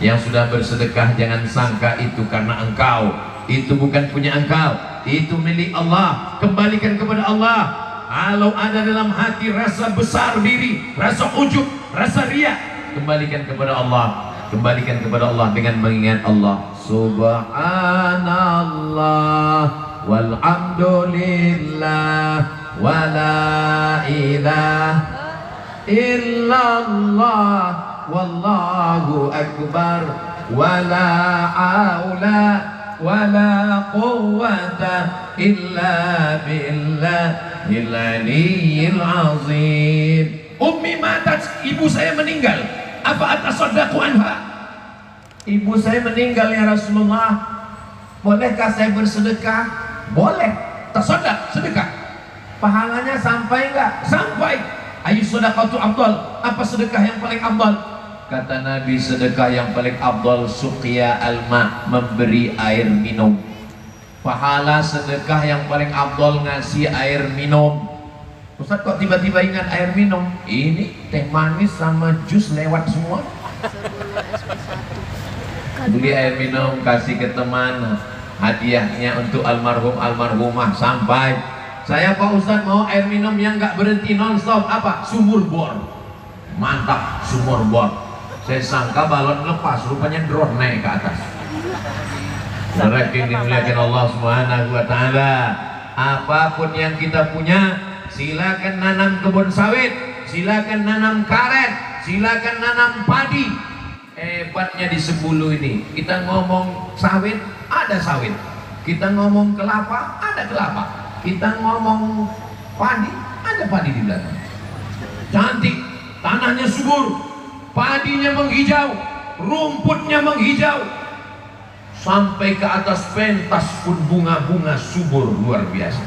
Yang sudah bersedekah, jangan sangka itu karena engkau, itu bukan punya engkau, itu milik Allah. Kembalikan kepada Allah. Kalau ada dalam hati rasa besar diri, rasa ujub, rasa riya, kembalikan kepada Allah. Kembalikan kepada Allah dengan mengingat Allah. Subhanallah walhamdulillah wa la ilaha illallah wallahu akbar wa la haula wa la quwwata illa billahil aliyyil azim. Ummi matat, ibu saya meninggal. Apa atasaddaqu anha? Ibu saya meninggal ya Rasulullah. Bolehkah saya bersedekah? Boleh. Tasaddaq, sedekah. Pahalanya sampai enggak? Sampai. Ayu sedekatu afdal. Apa sedekah yang paling afdal? Kata Nabi, sedekah yang paling afdal suqya alma, memberi air minum. Pahala sedekah yang paling afdal ngasih air minum. Ustaz kok tiba-tiba ingat air minum? Ini teh manis sama jus lewat semua. Beli air minum kasih ke teman, hadiahnya untuk almarhum almarhumah. Sampai saya Pak Ustaz mau air minum yang nggak berhenti nonstop. Apa? Sumur bor. Mantap, sumur bor. Saya sangka balon lepas, rupanya drone naik ke atas. Saudara yang dimuliakan Allah Subhanahu wa taala, apapun yang kita punya, silakan nanam kebun sawit, silakan nanam karet, silakan nanam padi. Hebatnya di Sebulu ini, kita ngomong sawit, ada sawit. Kita ngomong kelapa, ada kelapa. Kita ngomong padi, ada padi di belakang. Cantik, tanahnya subur, padinya menghijau, rumputnya menghijau, sampai ke atas pentas pun bunga-bunga subur luar biasa.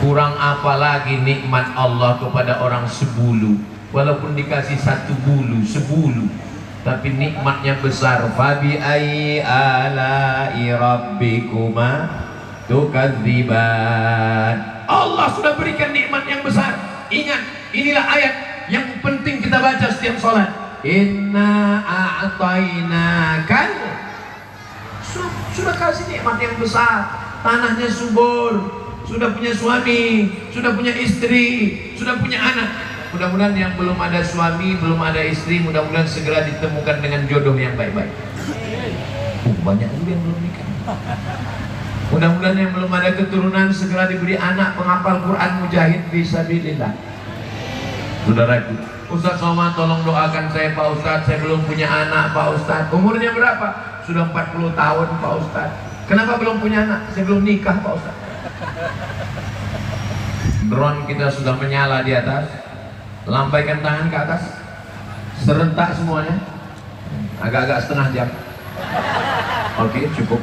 Kurang apa lagi nikmat Allah kepada orang Sebulu? Walaupun dikasih satu bulu, sebulu, tapi nikmatnya besar. Fabi ayyi ala'i rabbikuma tukadziban. Allah sudah berikan nikmat yang besar. Ingat, inilah ayat yang penting kita baca setiap sholat. Inna a'tainakal. Sudah kasih nikmat yang besar. Tanahnya subur, sudah punya suami, sudah punya istri, sudah punya anak. Mudah-mudahan yang belum ada suami, belum ada istri, mudah-mudahan segera ditemukan dengan jodoh yang baik-baik. Banyak juga yang belum nikah. Mudah-mudahan yang belum ada keturunan segera diberi anak penghafal Quran mujahid fisabilillah. Saudaraku, Ustaz Somad tolong doakan saya Pak Ustaz, saya belum punya anak Pak Ustaz. Umurnya berapa? Sudah 40 tahun Pak Ustaz. Kenapa belum punya anak? Saya belum nikah Pak Ustaz. Drone kita sudah menyala di atas. Lambaikan tangan ke atas, serentak semuanya, agak-agak setengah jam. Oke, cukup.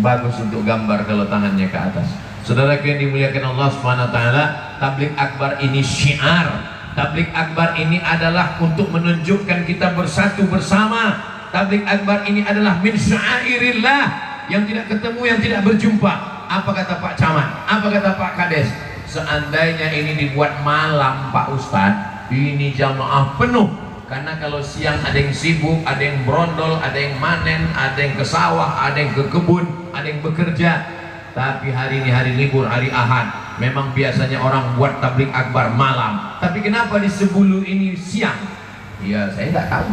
Bagus untuk gambar kalau tangannya ke atas. Saudara yang dimuliakan Allah Subhanahu wa taala, tabligh akbar ini syiar. Tabligh akbar ini adalah untuk menunjukkan kita bersatu bersama. Tabligh akbar ini adalah min syairillah, yang tidak ketemu, yang tidak berjumpa. Apa kata Pak Camat? Apa kata Pak Kades? Seandainya ini dibuat malam Pak Ustadz, ini jamaah penuh. Karena kalau siang ada yang sibuk, ada yang brondol, ada yang manen, ada yang ke sawah, ada yang ke kebun, ada yang bekerja. Tapi hari ini hari libur, hari Ahad, memang biasanya orang buat tabligh akbar malam. Tapi kenapa di Sebulu ini siang? Ya saya tidak tahu.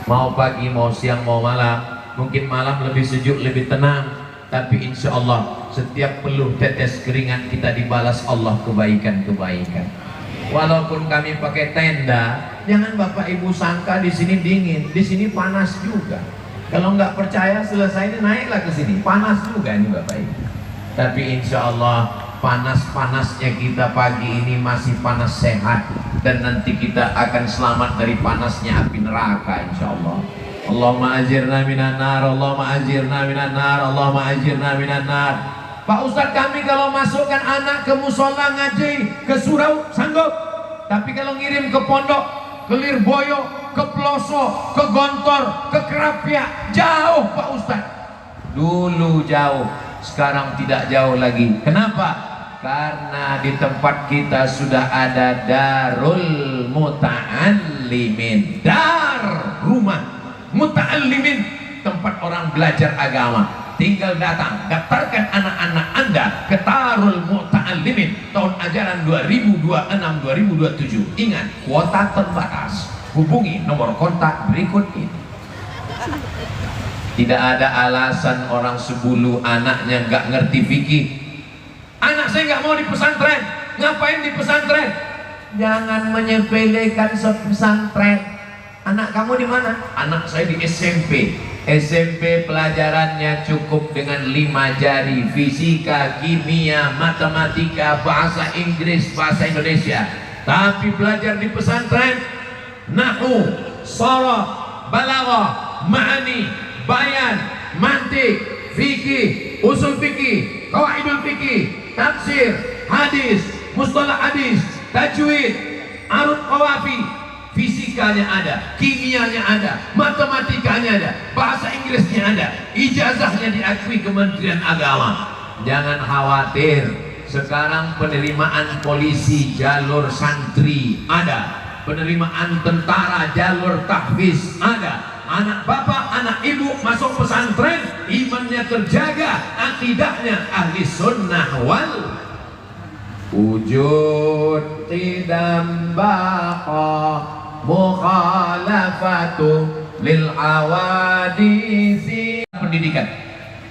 Mau pagi, mau siang, mau malam. Mungkin malam lebih sejuk, lebih tenang. Tapi insya Allah setiap peluh tetes keringat kita dibalas Allah kebaikan-kebaikan. Walaupun kami pakai tenda, jangan Bapak Ibu sangka di sini dingin, di sini panas juga. Kalau nggak percaya selesai ini naiklah ke sini, panas juga ini Bapak Ibu. Tapi insya Allah panas-panasnya kita pagi ini masih panas sehat, dan nanti kita akan selamat dari panasnya api neraka insya Allah. Allahumma ajirna minan nar, Allahumma ajirna minan nar, Allahumma ajirna minan nar. Pak Ustadz, kami kalau masukkan anak ke musola ngaji, ke surau sanggup. Tapi kalau ngirim ke pondok, ke Lirboyo, ke Peloso, ke Gontor, ke Kerapia, jauh Pak Ustadz. Dulu jauh, sekarang tidak jauh lagi. Kenapa? Karena di tempat kita sudah ada Darul Muta'allimin. Dar, rumah Muta'allimin, tempat orang belajar agama. Tinggal datang, daftarkan anak-anak Anda ke Darul Muta'allimin tahun ajaran 2026-2027. Ingat, kuota terbatas. Hubungi nomor kontak berikut ini. Tidak ada alasan orang sebulu anaknya nggak ngerti fikih. Anak saya nggak mau di pesantren. Ngapain di pesantren? Jangan menyepelekan pesantren. Anak kamu di mana? Anak saya di SMP. SMP pelajarannya cukup dengan 5 jari, fisika, kimia, matematika, bahasa Inggris, bahasa Indonesia. Tapi belajar di pesantren, nahwu, sharah, balaghah, ma'ani, bayan, mantik, fikih, usul fikih, qawaidul fikih, tafsir, hadis, mustalah hadis, tajwid, arud qawafi. Fisikanya ada, kimianya ada, matematikanya ada, bahasa Inggrisnya ada, ijazahnya diakui Kementerian Agama. Jangan khawatir, sekarang penerimaan polisi jalur santri ada, penerimaan tentara jalur tahfiz ada. Anak bapak, anak ibu masuk pesantren, imannya terjaga, akidahnya ahli sunnah wal wujud qidam baqa mukhalafatu lil awadisi. Pendidikan,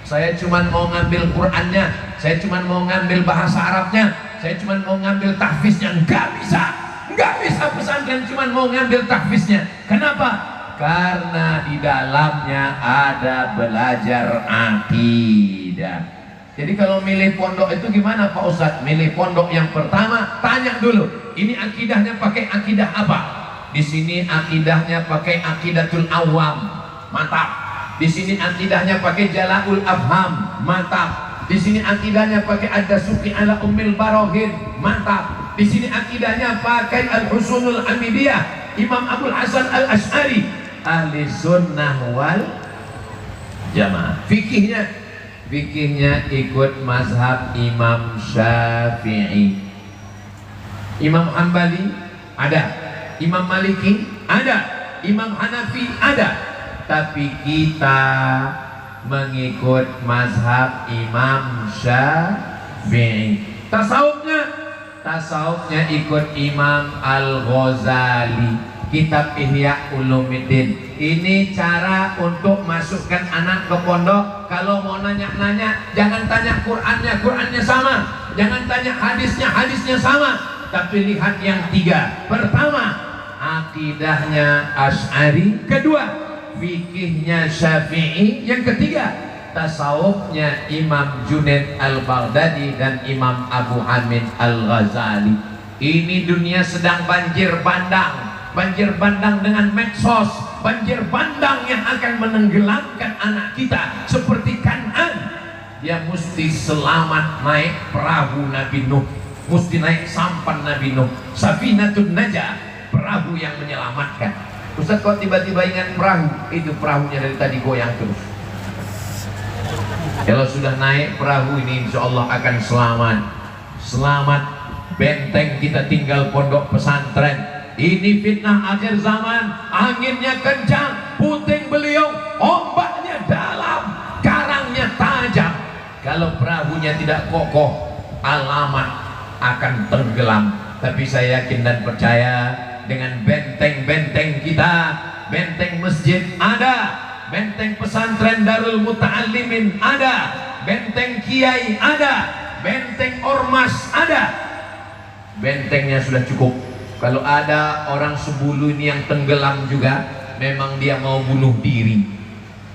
saya cuma mau ngambil Qurannya, saya cuma mau ngambil bahasa Arabnya, saya cuma mau ngambil tahfiznya. Nggak bisa pesantren cuma mau ngambil tahfiznya. Kenapa? Karena di dalamnya ada belajar akidah. Jadi kalau milih pondok itu gimana Pak Ustadz? Milih pondok yang pertama, tanya dulu, ini akidahnya pakai akidah apa? Di sini akidahnya pakai akidatul awam, mantap. Di sini akidahnya pakai jala'ul afham, mantap. Di sini akidahnya pakai ad-dasuki ala ummil barohin, mantap. Di sini akidahnya pakai al-husunul hamidiyah, Imam Abul Hasan al-Ash'ari, ahli sunnah wal jamaah. Fikihnya ikut mazhab Imam Syafi'i, Imam Hambali ada, Imam Maliki ada, Imam Hanafi ada. Tapi kita mengikut mazhab Imam Syafi'i. Tasawufnya ikut Imam Al-Ghazali, kitab Ihya Ulumuddin. Ini cara untuk masukkan anak ke pondok. Kalau mau nanya-nanya, jangan tanya Qur'annya sama, jangan tanya hadisnya sama, tapi lihat yang 3. Pertama, akidahnya Asy'ari. Kedua, fikihnya Syafi'i. Yang ketiga, tasawufnya Imam Junaid al-Baghdadi dan Imam Abu Hamid al-Ghazali. Ini dunia sedang banjir bandang dengan medsos, banjir bandang yang akan menenggelamkan anak kita seperti Kan'an. Dia mesti selamat naik perahu Nabi Nuh, mesti naik sampan Nabi Nuh, Safinatun Najah, perahu yang menyelamatkan. Ustaz kok tiba-tiba ingat perahu? Itu perahunya dari tadi goyang terus. Kalau sudah naik perahu ini, insya Allah akan selamat. Benteng kita tinggal pondok pesantren. Ini fitnah akhir zaman, anginnya kencang, puting beliung, ombaknya dalam, karangnya tajam. Kalau perahunya tidak kokoh, alamat akan tenggelam. Tapi saya yakin dan percaya dengan benteng-benteng kita, benteng masjid ada, benteng pesantren Darul Muta'allimin ada, benteng kiai ada, benteng ormas ada. Bentengnya sudah cukup. Kalau ada orang sebulu ini yang tenggelam juga, memang dia mau bunuh diri.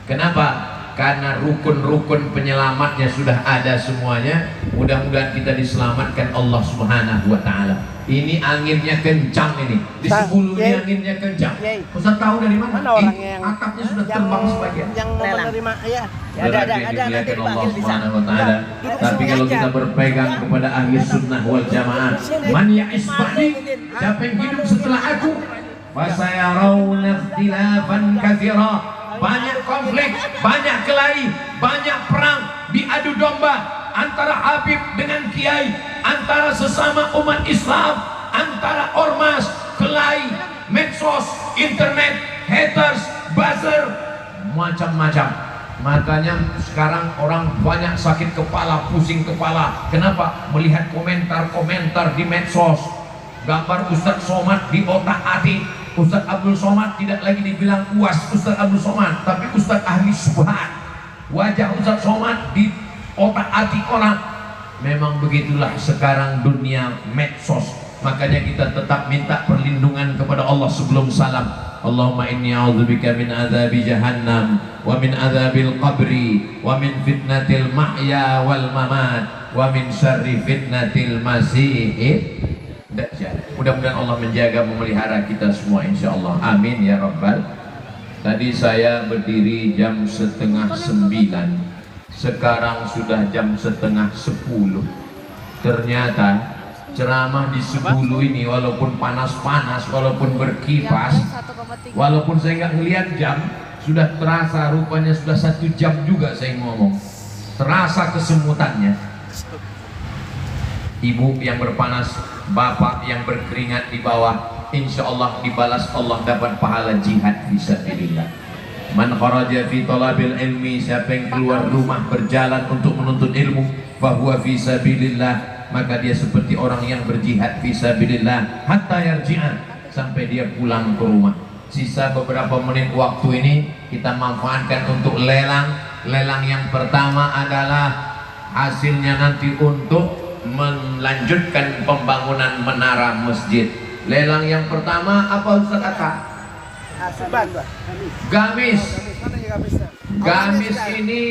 Kenapa? Karena rukun-rukun penyelamatnya sudah ada semuanya. Mudah-mudahan kita diselamatkan Allah Subhanahu wa Ta'ala. Ini anginnya kencang ini. Di sebulu ini anginnya kencang. Ustaz tahu dari mana? Atapnya sudah terbang sebagian. Yang menerima ya. Ada nanti Allah Subhanahu wa Ta'ala. Tapi kalau kita berpegang kepada ahli sunnah wal jamaah, man ya'is ba'di, siapa yang hidup setelah aku, fasayarawna ikhtilafan katsira. Banyak konflik, banyak kelahi, banyak perang, diadu domba antara Habib dengan Kiai, antara sesama umat Islam, antara ormas, kelahi, medsos, internet, haters, buzzer, macam-macam. Makanya sekarang orang banyak sakit kepala, pusing kepala. Kenapa? Melihat komentar-komentar di medsos, gambar Ustadz Somad di otak-atik, Ustaz Abdul Somad tidak lagi dibilang UAS Ustaz Abdul Somad, tapi Ustaz ahli subhat. Wajah Ustaz Somad di otak atik orang. Memang begitulah sekarang dunia medsos. Makanya kita tetap minta perlindungan kepada Allah sebelum salam. Allahumma inni a'udzubika min adzabi jahannam wa min adzabil qabri wa min fitnatil mahya wal mamat wa min syarri fitnatil masih dajjal. Mudah-mudahan Allah menjaga memelihara kita semua insyaallah. Amin ya rabbal. Tadi saya berdiri jam 8:30. Sekarang sudah jam 9:30. Ternyata ceramah di Sebulu ini walaupun panas-panas, walaupun berkipas, walaupun saya nggak ngelihat jam, sudah terasa rupanya sudah 1 jam juga saya ngomong. Terasa kesemutannya. Ibu yang berpanas, bapak yang berkeringat di bawah, insya Allah dibalas Allah dapat pahala jihad fisabilillah. Man kharaja fi talabil ilmi, siapa yang keluar rumah berjalan untuk menuntut ilmu, fahuwa fisabilillah, maka dia seperti orang yang berjihad fisabilillah hatta yarji'an, sampai dia pulang ke rumah. Sisa beberapa menit waktu ini kita manfaatkan untuk lelang. Lelang yang pertama adalah hasilnya nanti untuk melanjutkan pembangunan menara masjid. Lelang yang pertama apa Ustaz Ata? Gamis. Gamis ini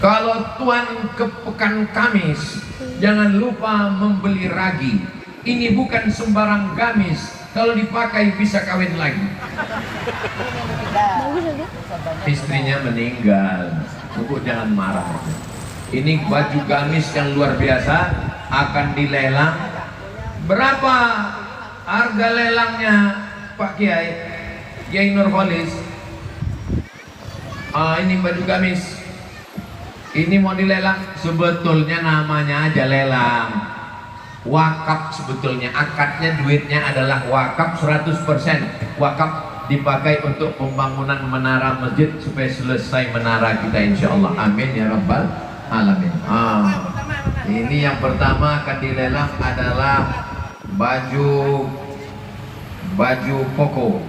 kalau tuan ke Pekan Kamis jangan lupa membeli ragi. Ini bukan sembarang gamis, kalau dipakai bisa kawin lagi. Istrinya meninggal, Ibu jangan marah. Ini baju gamis yang luar biasa akan dilelang. Berapa harga lelangnya Pak Kiai? Kiai Nurholis. Ini baju gamis. Ini mau dilelang, sebetulnya namanya aja lelang. Wakaf sebetulnya, akadnya duitnya adalah wakaf 100%. Wakaf dipakai untuk pembangunan menara masjid supaya selesai menara kita insyaallah. Amin ya rabbal alamin. Ini yang pertama akan dilelang adalah baju koko.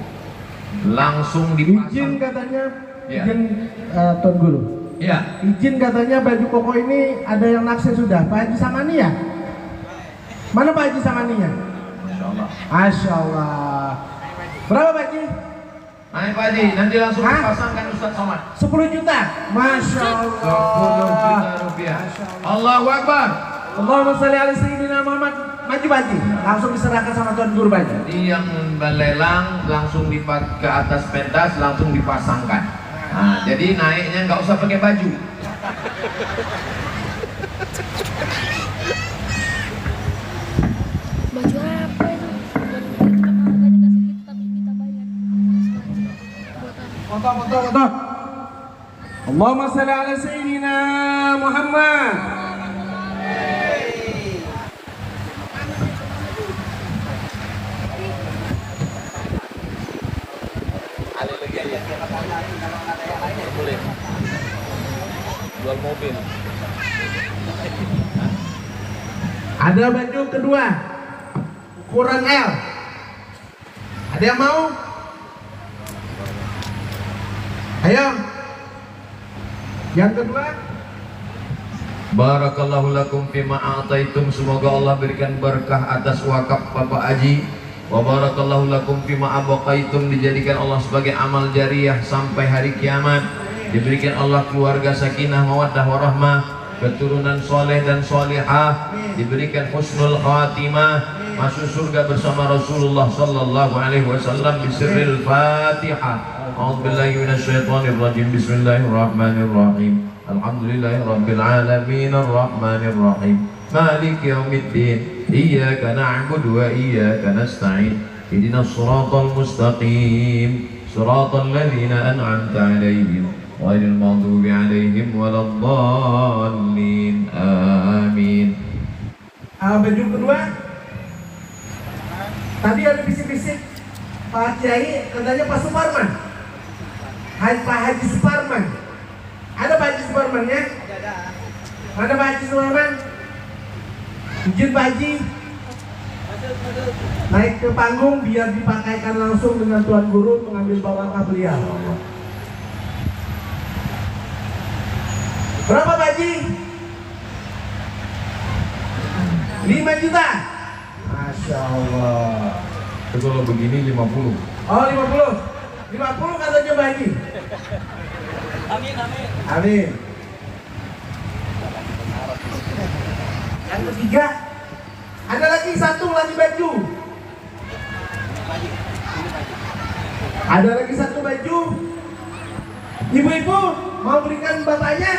Langsung dipasang. Izin katanya, Ya. izin Tuan Guru. Ya. Izin katanya baju koko ini ada yang naksir sudah. Pak Haji Samani ya? Mana Pak Haji Samaninya? Masya Allah. Masya Allah. Berapa Pak Haji? Ayo Pak Haji, nanti langsung dipasangkan Ustaz Somad. 10 juta. Masya Allah. 10 juta rupiah. Allahu Akbar. Allahumma sholli ala sayyidina Muhammad. Maju Pak Haji. Langsung diserahkan sama Tuan Guru Pak Haji. Jadi yang melelang langsung dipakai ke atas pentas, langsung dipasangkan. Nah, jadi naiknya nggak usah pakai baju. Baju apa itu? Harganya nggak segitu tapi kita bayar. Buat apa? Foto. Allahumma sholli ala sayyidina Muhammad. Jual mobil. Ada baju kedua ukuran L. Ada yang mau? Ayo. Yang kedua. Barakallahu lakum fima a'taitum, semoga Allah berikan berkah atas wakaf Bapak Haji. Wa barakallahu lakum fima abaqaitum, dijadikan Allah sebagai amal jariah sampai hari kiamat. Diberikan Allah keluarga sakinah mawaddah warahmah, keturunan soleh dan solihah, diberikan husnul khatimah, masuk surga bersama Rasulullah sallallahu alaihi wasallam bisirril Fatihah. A'udzubillahi minasyaitonir rajim. Bismillahirrahmanirrahim. Alhamdulillahi rabbil alamin arrahmanir rahim. Maliki yaumiddin. Iyyaka na'budu wa iyyaka nasta'in. Ihdinas shiratal mustaqim. Shiratal ladzina an'amta 'alaihim ghairil maghdubi 'alaihim waladdallin. Amin. Baju kedua. Tadi ada bisik-bisik Pak Kiai katanya Pak Suparman. Pak Haji Suparman. Ada Pak Haji Suparman ya? Ada. Mana Pak Haji Suparman? Izin Pak Haji. naik ke panggung biar dipakaikan langsung dengan Tuan Guru mengambil barakah beliau. Berapa Pak Haji? 5 juta. Masya Allah. Kalau begini 50. Oh 50. 50 katanya Pak Haji. Amin, amin. Amin. Yang ketiga, ada lagi satu lagi baju. Ada lagi satu baju. Ibu-ibu mau berikan bapaknya?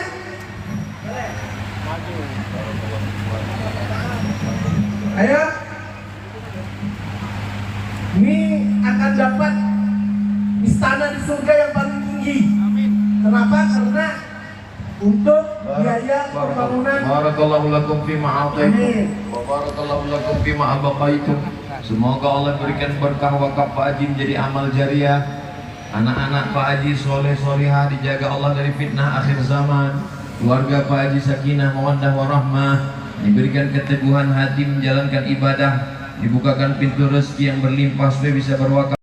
Ayo. Ini akan dapat istana di surga yang paling tinggi. Kenapa? Karena untuk biaya pembangunan. Barakallahu lakum fima a'taitum Amin. wa barakallahu lakum fima abaqaitum. Semoga Allah berikan berkah wakaf Pak Haji menjadi amal jariah. Anak-anak Pak Haji soleh solihah dijaga Allah dari fitnah akhir zaman. Keluarga Pak Haji sakinah mawaddah warahmah, diberikan keteguhan hati menjalankan ibadah, dibukakan pintu rezeki yang berlimpah supaya bisa berwakaf.